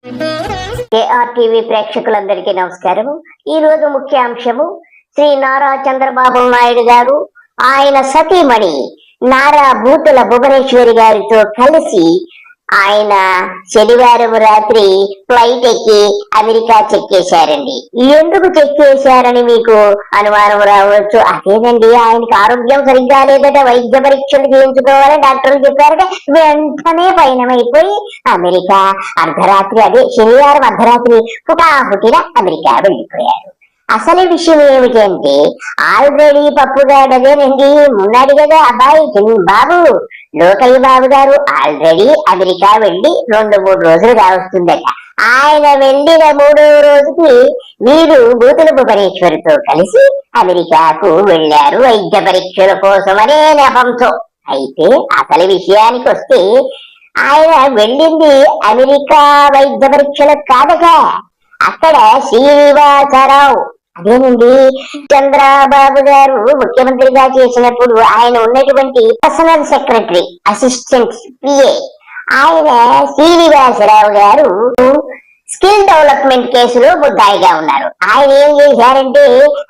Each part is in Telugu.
కేఆర్టీవీ ప్రేక్షకులందరికీ నమస్కారం. ఈ రోజు ముఖ్యాంశము శ్రీ నారా చంద్రబాబు నాయుడు గారు ఆయన సతీమణి నారా బూతుల భువనేశ్వరి గారితో కలిసి ఆయన శనివారం రాత్రి ఫ్లైట్ ఎక్కి అమెరికా చెక్కేశారండి. ఎందుకు చెక్కేశారని మీకు అనుమానం రావచ్చు. అదేనండి, ఆయనకి ఆరోగ్యం సరిగ్గా లేదట, వైద్య పరీక్షలు చేయించుకోవాలని డాక్టర్లు చెప్పారట. వెంటనే పయనమైపోయి అమెరికా అర్ధరాత్రి, అదే శనివారం అర్ధరాత్రి హుటాహుటిన అమెరికా వెళ్ళిపోయారు. అసలు విషయం ఏమిటంటే, ఆల్రెడీ పప్పుగాడదేనండి ఉన్నాడు కదా అబ్బాయి బాబు, లోకయ్య బాబు గారు ఆల్రెడీ అమెరికా వెళ్లి 2-3 రోజులు కావస్తుందట. ఆయన వెళ్ళిన 3వ రోజుకి వీరు బూతుల భువనేశ్వరితో కలిసి అమెరికాకు వెళ్లారు వైద్య పరీక్షల కోసమనే నెపంతో. అయితే అసలు విషయానికి వస్తే, ఆయన వెళ్ళింది అమెరికా వైద్య పరీక్షలకు కాదట. అక్కడ శ్రీనివాసరావు, అదేనండి చంద్రబాబు గారు ముఖ్యమంత్రిగా చేసినప్పుడు ఆయన ఉన్నటువంటి పర్సనల్ సెక్రటరీ, అసిస్టెంట్ పిఏ, ఆయన శ్రీనివాసరావు గారు స్కిల్ డెవలప్మెంట్ కేసులో ముద్దాయిగా ఉన్నారు. ఆయన ఏం చేశారంటే,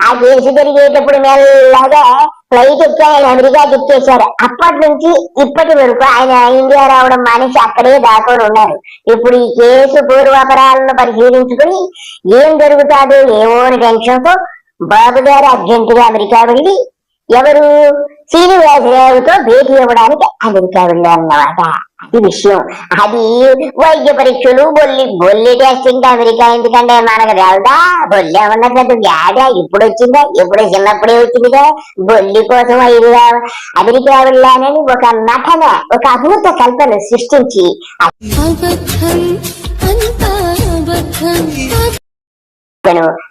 ఆ కేసు జరిగేటప్పుడు మెల్లగా ఫ్లైట్ ఎక్కి ఆయన అమెరికా చెక్కేశారు. అప్పటి నుంచి ఇప్పటి వరకు ఆయన ఇండియా రావడం మానేసి అక్కడే దాకొని ఉన్నారు. ఇప్పుడు ఈ కేసు పూర్వాపరాలను పరిశీలించుకుని ఏం జరుగుతాదో ఏమో అని టెన్షన్ తో బాబు గారు అర్జెంటుగా అమెరికా వెళ్ళి ఎవరు శ్రీనివాసరావుతో భేటీ ఇవ్వడానికి అమెరికా వెళ్ళారన్నమాట. అది విషయం. అది వైద్య పరీక్షలు బొల్లి టెస్టింగ్ అమెరికా ఎందుకంటే మనకు రావుదా, బొల్లి ఏమన్నట్టు గాడా ఇప్పుడు వచ్చిందా, ఎప్పుడో చిన్నప్పుడే వచ్చిందిగా. బొల్లి కోసం అమెరికా వెళ్ళానని ఒక నటన, ఒక అద్భుత కల్పన సృష్టించి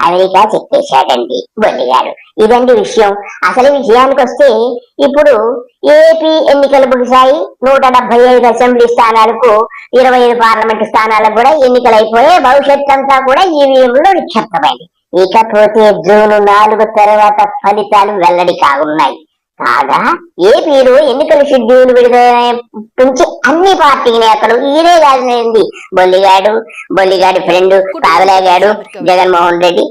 అమెరికా చెక్కేశాడండి బొల్లి గారు. ఇదండి విషయం. అసలు విషయానికి వస్తే, ఇప్పుడు ఏపీ ఎన్నికలు ముగిశాయి. 175 అసెంబ్లీ స్థానాలకు, 25 పార్లమెంటు స్థానాలకు కూడా ఎన్నికలు అయిపోయాయి. భవిష్యత్ అంతా కూడా ఈవీఎంలో నిక్షిప్తమైంది. ఇకపోతే జూన్ 4 తర్వాత ఫలితాలు వెల్లడి కానున్నాయి. కాగా ఏపీలో ఎన్నికల షెడ్యూల్ విడుదల నుంచి అన్ని పార్టీ నేతలు, ఈయనే కాదు బొల్లిగాడి ఫ్రెండ్ కావలాగాడు జగన్మోహన్ రెడ్డి,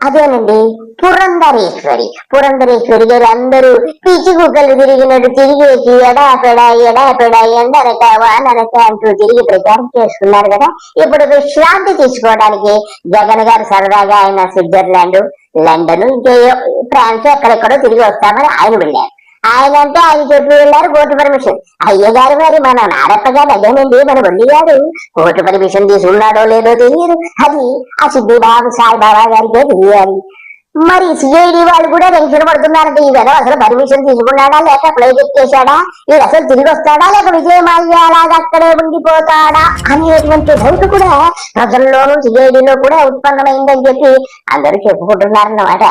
అదేనండి పురంధరేశ్వరి గారు అందరూ పిచ్చి కుక్కలు తిరిగినట్టు తిరిగేసి ఎడాపెడా ఎండనక వాననక అంటూ తిరిగి ప్రచారం చేస్తున్నారు కదా. ఇప్పుడు విశ్రాంతి తీసుకోవడానికి జగన్ గారు సరదాగా ఆయన స్విట్జర్లాండ్, లండన్, ఇంకే ఫ్రాన్స్ ఎక్కడెక్కడో తిరిగి వస్తామని ఆయన వెళ్ళారు. ఆయన అంటే ఆయన చెప్పి వెళ్ళారు కోర్టు పర్మిషన్. అయ్యగారు మరి మన నారప్ప గారు, అదేనండి మన బొల్లి గారు కోర్టు పర్మిషన్ తీసుకున్నాడో లేదో తెలియదు. అది ఆ సిద్ధిబాబు సాయిబాబా గారికే తెలియాలి. మరి సిఐడి వాళ్ళు కూడా టెన్షన్ పడుతున్నారంటే, ఈ విధంగా అసలు పర్మిషన్ తీసుకున్నాడా, లేక ఫ్లైట్ ఎక్కేశాడా, ఇది అసలు తిరిగి వస్తాడా, లేక విజయమాల్యా అలాగా అక్కడే ఉండిపోతాడా అనేటువంటి డౌట్ కూడా ప్రజల్లోనూ సిఐడిలో కూడా ఉత్పన్నమైందని చెప్పి అందరూ చెప్పుకుంటున్నారన్నమాట.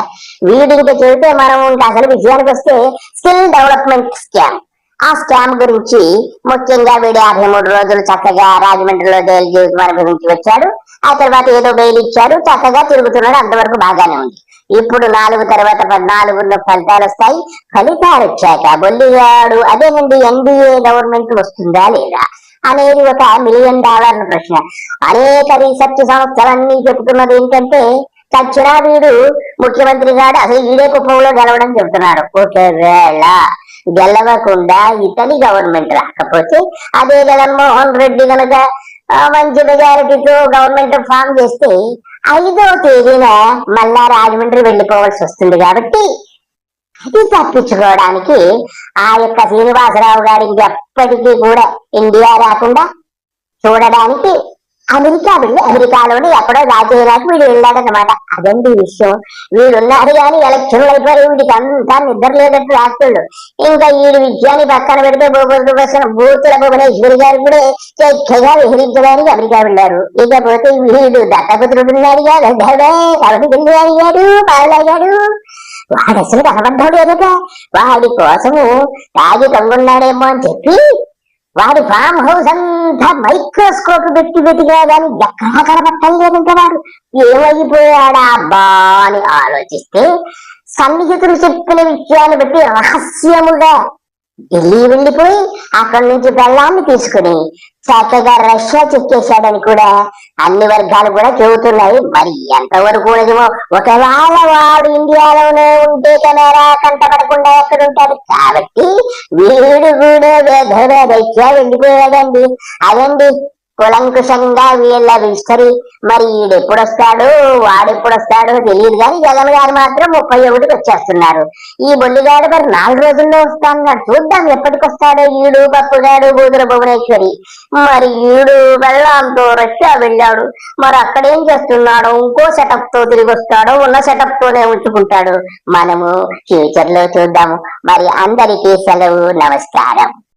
వీడు ఇంకా చెబితే మనం ఇంకా అసలు విషయానికి వస్తే, స్కిల్ డెవలప్మెంట్ స్కామ్, ఆ స్కామ్ గురించి ముఖ్యంగా వీడు 53 రోజులు చక్కగా రాజమండ్రిలో జైలు జీవితం అనుభవించి వచ్చాడు. ఆ తర్వాత ఏదో బెయిల్ ఇచ్చారు, చక్కగా తిరుగుతున్నాడు, అంతవరకు బాగానే ఉంది. ఇప్పుడు 4 తర్వాత 14 ఫలితాలు వస్తాయి. ఫలితాలు వచ్చాక బొల్లిగాడు, అదేనండి ఎన్డీఏ గవర్నమెంట్ వస్తుందా లేదా అనేది ఒక $1 మిలియన్ ప్రశ్న. అనేక రీసెర్చ్ సంస్థలన్నీ చెబుతున్నది ఏంటంటే, చచ్చినా వీడు ముఖ్యమంత్రి గాడు అసలు ఈడే కుప్పంలో గెలవడం చెబుతున్నారు. ఒకవేళ గెలవకుండా ఇతని గవర్నమెంట్ రాకపోతే, అదే జగన్మోహన్ రెడ్డి కనుక మంచి మెజారిటీతో గవర్నమెంట్ ఫామ్ చేస్తే 5వ తేదీన మళ్ళా రాజమండ్రి వెళ్ళిపోవాల్సి వస్తుంది. కాబట్టి అది తప్పించుకోవడానికి ఆ యొక్క శ్రీనివాసరావు గారి ఎప్పటికీ కూడా ఇండియా రాకుండా చూడడానికి అమెరికా వెళ్ళి అమెరికాలోని ఎక్కడో రాజేరాకు వీడు వెళ్ళాడనమాట. అదండి విషయం. వీడున్నారు కానీ ఎలక్షన్లు అయిపోయి వీడికి అంతా నిద్ర లేదట్టు రాష్ట్రులు. ఇంకా వీడి విషయాన్ని పక్కన పెడితే బూతుల భువనేశ్వరి గారు కూడా చక్కగా విహరించడానికి అమెరికా వెళ్ళారు. ఇకపోతే వీడు దత్తపుత్రుడు ఉన్నాడు అడిగాడు పాలగాడు, వాడు అసలు కనబడ్డాడు ఎదుట. వాడి కోసము తాగి తొంగున్నాడేమో అని చెప్పి వాడి ఫామ్ హౌస్ అంతా మైక్రోస్కోప్ పెట్టి పెట్టిగా కానీ ఎక్కడా కనబట్టలేదంట. వాడు ఏమైపోయాడా అబ్బా అని ఆలోచిస్తే, సన్నిహితులు చెప్పిన విషయాన్ని బట్టి రహస్యముగా ఢిల్లీ వెళ్ళిపోయి అక్కడి నుంచి బెల్లాన్ని తీసుకుని చక్కగా రష్యా చెక్కేశాడని కూడా అన్ని వర్గాలు కూడా చెబుతున్నాయి. మరి ఎంతవరకు నిజమో, ఒకవేళ వాడు ఇండియాలోనే ఉంటే కెమెరా కంటపడకుండా ఎక్కడుంటాడు కాబట్టి వీడు కూడా రష్యా వెళ్ళిపోయాడండి. అదండి కులంకుశంగా వీళ్ళ హిస్టరీ. మరి ఈడెప్పుడొస్తాడు వాడెప్పుడొస్తాడో తెలియదు, కానీ జగన్ గారు మాత్రం 31కి వచ్చేస్తున్నారు. ఈ బొల్లిగాడు మరి 4 రోజుల్లో వస్తాన్నాడు. చూద్దాం ఎప్పటికొస్తాడో ఈడు పప్పుగాడు బూదుల భువనేశ్వరి. మరి ఈడు వెళ్ళాంతో రష్యా వెళ్ళాడు. మరి అక్కడేం చేస్తున్నాడో, ఇంకో సెటప్ తో తిరిగి వస్తాడో, ఉన్న సెటప్ తోనే ఉంచుకుంటాడు. మనము ఫ్యూచర్ లో చూద్దాము. మరి అందరికీ సెలవు, నమస్కారం.